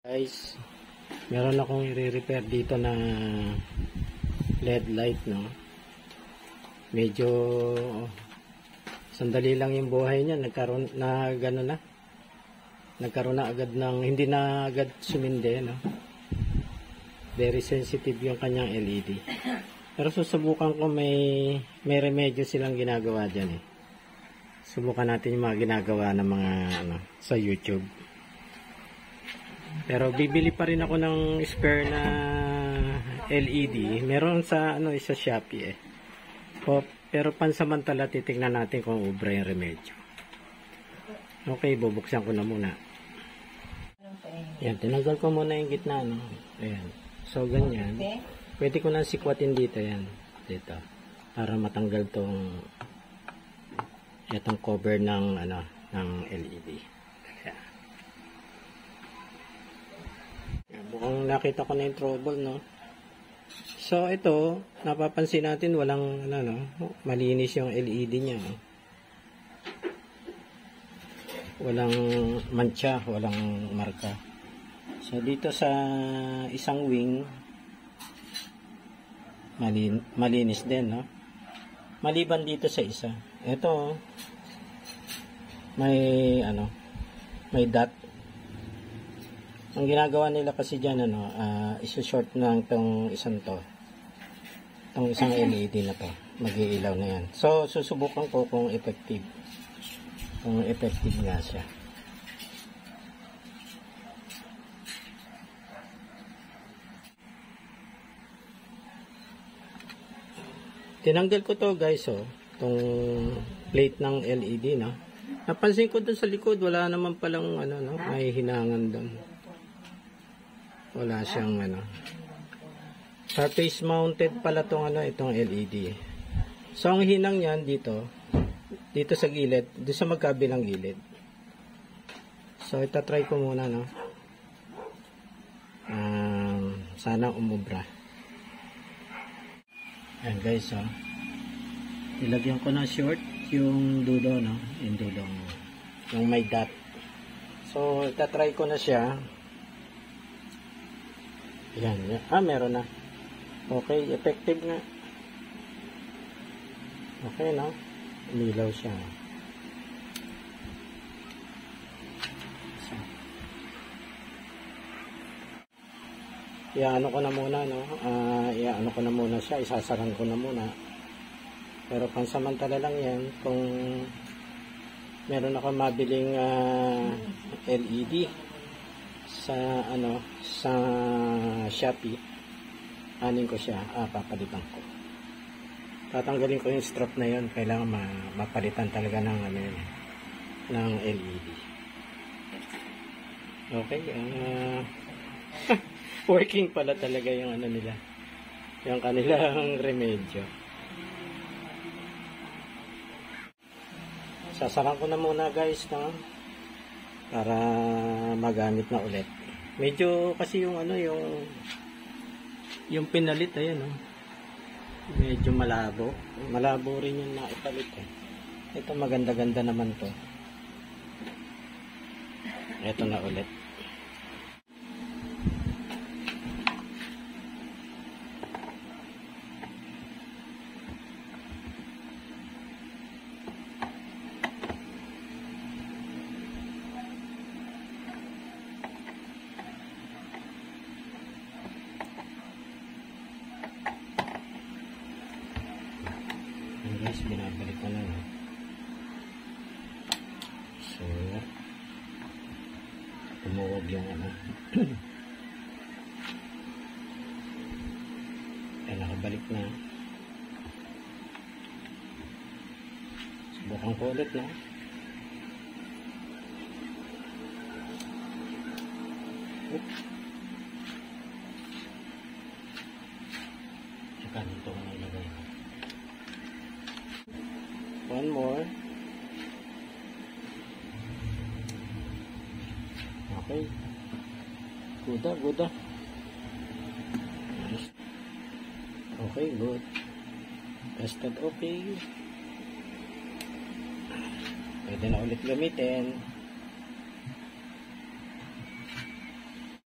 Guys, meron akong i-repair dito na LED light, no. Medyo sandali lang yung buhay niya, nagkaroon na gano'n na. Nagkaroon na agad ng hindi na agad sumindi, no. Very sensitive yung kanyang LED. Pero susubukan ko may remedyo silang ginagawa diyan eh. Subukan natin yung mga ginagawa ng mga sa YouTube. Pero bibili pa rin ako ng spare na LED. Meron sa sa Shopee eh. Pero pansamantala titingnan natin kung ubra yung remedyo. Okay, bubuksan ko na muna. Yan, tinanggal ko muna yung gitna, no. Ayan. So ganyan. Pwede ko na sikwatin dito yan. Dito. Para matanggal itong cover ng ng LED. Mukhang nakita ko na yung trouble, no. So ito, napapansin natin walang malinis yung LED niya, no? Walang mancha, walang marka. So dito sa isang wing malinis din, no. Maliban dito sa isa. Ito may dot. Ang ginagawa nila kasi diyan iso-short na itong isang LED na to. Mag-iilaw na yan. So susubukan ko kung effective. Kung effective nga siya. Tinanggal ko to, guys, itong plate ng LED, no. Napansin ko dun sa likod, wala naman palang may hinangan dun. Wala siyang surface mounted pala itong LED. So ang hinang niyan dito sa gilid, dito sa magkabilang gilid. So itatry ko muna, no. Sana umubra. Ayan, guys, ilagyan ko na short yung dulo, no, yung dulong yung may dot. So itatry ko na siya. Yan. Meron na. Okay, effective nga. Okay, no? Umilaw siya. So, iano ko na muna, no? Iano ko na muna siya. Isasaran ko na muna. Pero pansamantala lang yan. Kung meron ako mabiling LED sa sa Shopee, anin ko siya, papalitan ko. Tatanggalin ko yung strap na yon. Kailangan mapalitan talaga ng ng LED. Okay, working pala talaga yung nila, yung kanilang remedyo. Sasaran ko na muna, guys, no, para magamit na ulit. Medyo kasi yung yung pinalit, ayan, medyo malabo. Malabo rin yung naipalit eh. Ito maganda-ganda naman to. Ito na ulit. Guys, binabalik ko na, no? So tumuog yung nakabalik na. Subukan ko ulit, no? Oops. Saka nito ko nilagay. One more. Okay. Good. Nice. Okay, good. Tested okay. Pwede na ulit gamitin.